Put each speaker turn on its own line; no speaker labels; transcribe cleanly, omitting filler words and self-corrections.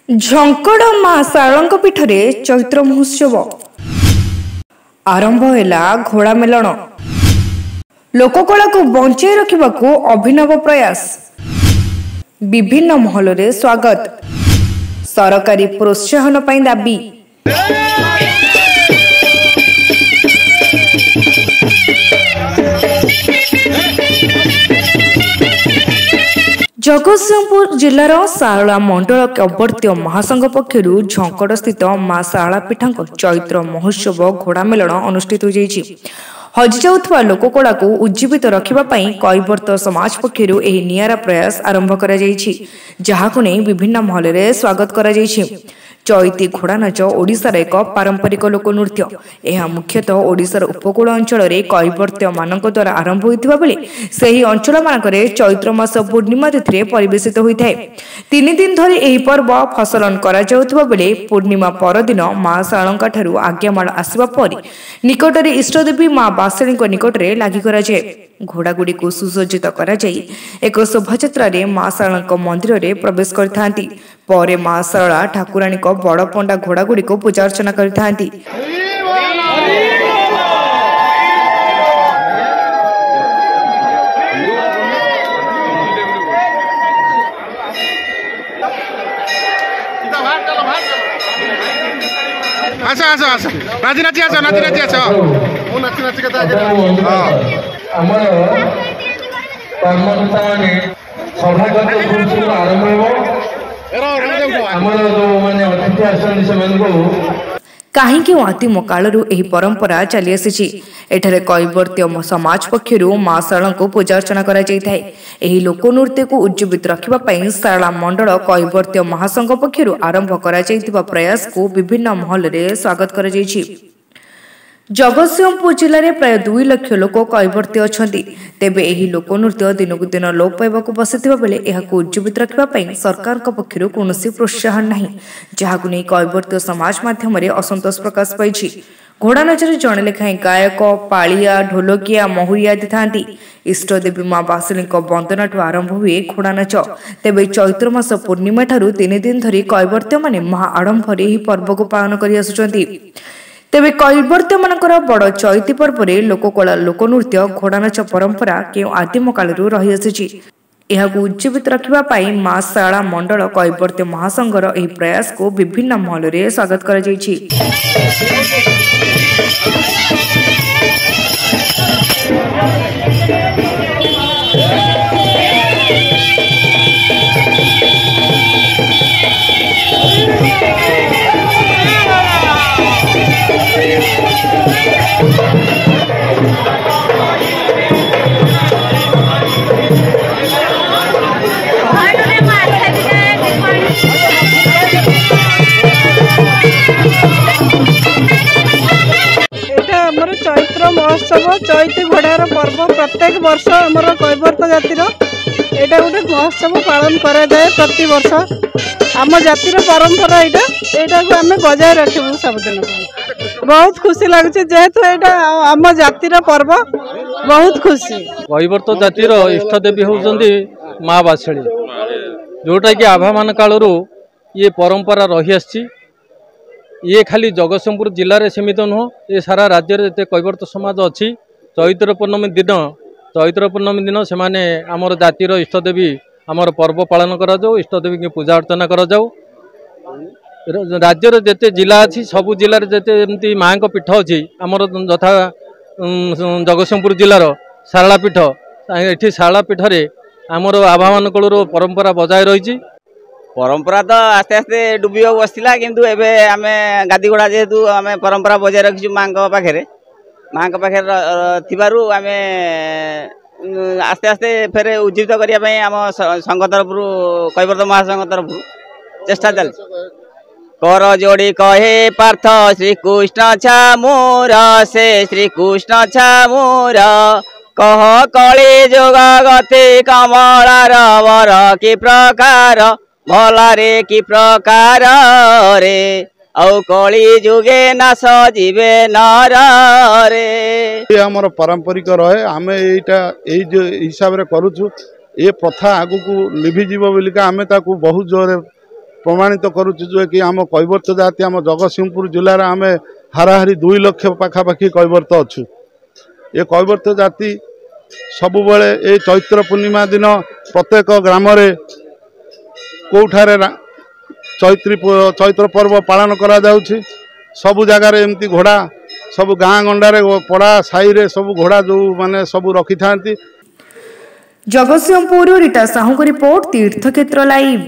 झंकड़ मां शारंग पीठरे चैत्र महोत्सव आरंभ है घोड़ा मेलन। लोककला को बंचाई रखा अभिनव प्रयास। विभिन्न महल रे स्वागत। सरकारी प्रोत्साहन पाई दाबी। जगतसिंहपुर जिलार सारला मंडल कैवर्त्य महासंघ पक्षर झंकड़ स्थित मां शारला पीठा चैत्र महोत्सव घोड़ा मेलन अनुष्ठित हो जाइछि। हजि जाउथबा लोककला को उज्जीवित रखिबापई कैवर्त समाज पक्षर एही नियारा प्रयास आरंभ करा जाइछि, जाहाकु नै विभिन्न महल रे स्वागत करा जाइछि। चैती घोड़ा नाच ओडिशार एक पारंपरिक लोकनृत्य। यह मुख्यतः ओडिशार उपकूल अंचल में कैवर्त्य मानक द्वारा आरंभ होइतिबा बेले सेही अंचल मानकरे चैत्र मास पूर्णिमा तिथि परिवेशित होइथाय। 3 दिन धरि एही पर्व फसलन करा जाउथबा बेले पूर्णिमा परदिन मां शारंगा ठारू आज्ञामाल आसिबा परि निकटरे इष्टदेवी मां बासळीक निकटरे लागि करा जाय। घोड़ागुड़ी को सुसज्जित करा जाई एक शोभायात्रा रे मां शारंगा मंदिर रे प्रवेश करथांती। परे मां शारला ठाकुराणी को बड़ पंडा घोड़ागुड़ी को पूजा अर्चना करथांती।
आसा आसा आसा नाची नाची आसा नाची नाची आसा ओ नाची नाची कथा
हमर कर्मकर्ता माने सभागत गुरुसु आरंभ हो हमर जो माने अतिथि आसन सेमान को
काहींकि आदिम कालरू एही परंपरा चली आसी। एठारे कैवर्त्य समाज पक्षर मां शारला को पूजा अर्चना करा जायथाय। एही लोकनृत्य को उज्जीवित रखिबा पई शारला मंडल कैवर्त्य महासंघ पक्षर आरंभ करा जायतिबा प्रयास को विभिन्न महल रे स्वागत करा जायछि। जगतसिंहपुर जिले में प्राय 2 लाख लोक कैवर्त्य अछंती। तेबे एही लोकनृत्य दिनकु दिन लोप पाइबाकु बसिथिबा बेले एहाकु उज्जीवित रखिबा पई सरकार पक्षर कोनोसी प्रोत्साहन नाही, जाहाकु नै कैवर्त्य समाज माध्यम रे असंतोष प्रकाश पाइछि। घोड़ा नाचरे जणे लेखाएं गायक, पालिया, ढोलकिया, महुरिया आदि थांती। इष्टदेवी मां बासळीक वंदनाठु आरंभ हुए घोड़ा नाच। तेबे चैत्र मास पूर्णिमा ठारू 3 दिन धरि कैवर्त्य माने महा आडंबरे एही पर्व को पालन करि आसुचंती। तेबे कैवर्त्य मानकर बड़ चैती पर्व रे लोककला लोकनृत्य घोड़ा नाच परंपरा केउ आदिम कालरू रही आसी। एहाकु उज्जीवित रखिबा पई मां शारला मंडल कैवर्त्य महासंघर एही प्रयास को विभिन्न महल रे स्वागत करा जायछि।
चैत्र महोत्सव चैती घोड़ार पर्व प्रत्येक वर्ष आमर कैवर्त जातिर एटा गोटे महोत्सव पालन करा जाए प्रति वर्ष। आम जातिर परंपरा एटा को आम बजाय रखू सबदिन। बहुत खुशी लगुच जेहेतु एटा आम जातिर पर्व बहुत खुशी।
कैवर्त जातिर इष्टदेवी होउचंदी मां बासळी, जोटा कि आभामान कालरू ये परंपरा रही आसी। ये खाली जगतसिंहपुर जिले में सीमित नुह, ये सारा राज्य में जिते कैवर्त समाज अच्छी चैत्र पूर्णमी दिन से माने आमर जातिर इष्टदेवी आमर पर्व पालन करा जाऊ, इष्टदेवी की पूजा अर्चना करा जाऊ। राज्य जिते जिला अच्छी सबू जिले जिते एमती माँ पीठ अच्छी आमर यथा जगतसिंहपुर जिलार शारला पीठ, ये शारला पीठरे आमर आभामान कालर परंपरा बजाय रही।
परंपरा तो आस्ते आस्ते डुबी बसला किंतु एबे आमे गादीगोड़ा जेहेतु आमे परंपरा बजाय रखिछु माँ पाखे थिबारु आमे आस्ते आस्ते फेरे उज्जीवित करिया पई आम संघ तरफ कैवर्त महासंघ तरफ चेष्टा चल कर जोड़ी कहे पार्थ श्रीकृष्ण छामूर से श्रीकृष्ण छामूर कह कली जोगा गति कमलार वर कि प्रकार भला रे कि प्रकार रे औ कली जुगे न सजीवे नर रे।
ये हमर पारंपरिक रहे आमे एटा ए जो हिसाब रे करूछु। ये प्रथा आगु को लिभि जीव बोलिका आमे ताकू बहुत जोरे
प्रमाणित करुचु जो कि आम कैवर्त जाति आम जगतसिंहपुर जिलार आम हाराहारी 2 लाख पाखापाखि कैवर्त अच्छु। ये कैवर्त जाति सबुबले ए चैत्र पूर्णिमा दिन प्रत्येक ग्राम कौठारे चैत्र पर्व पालन करा जाउछि। सबु जगार एमती घोड़ा सब गाँ गंडारे पड़ा साई रे सब घोड़ा जो माने सब रखी था।
जगतसिंहपुर रीटा साहू को रिपोर्ट तीर्थक्षेत्र लाइव।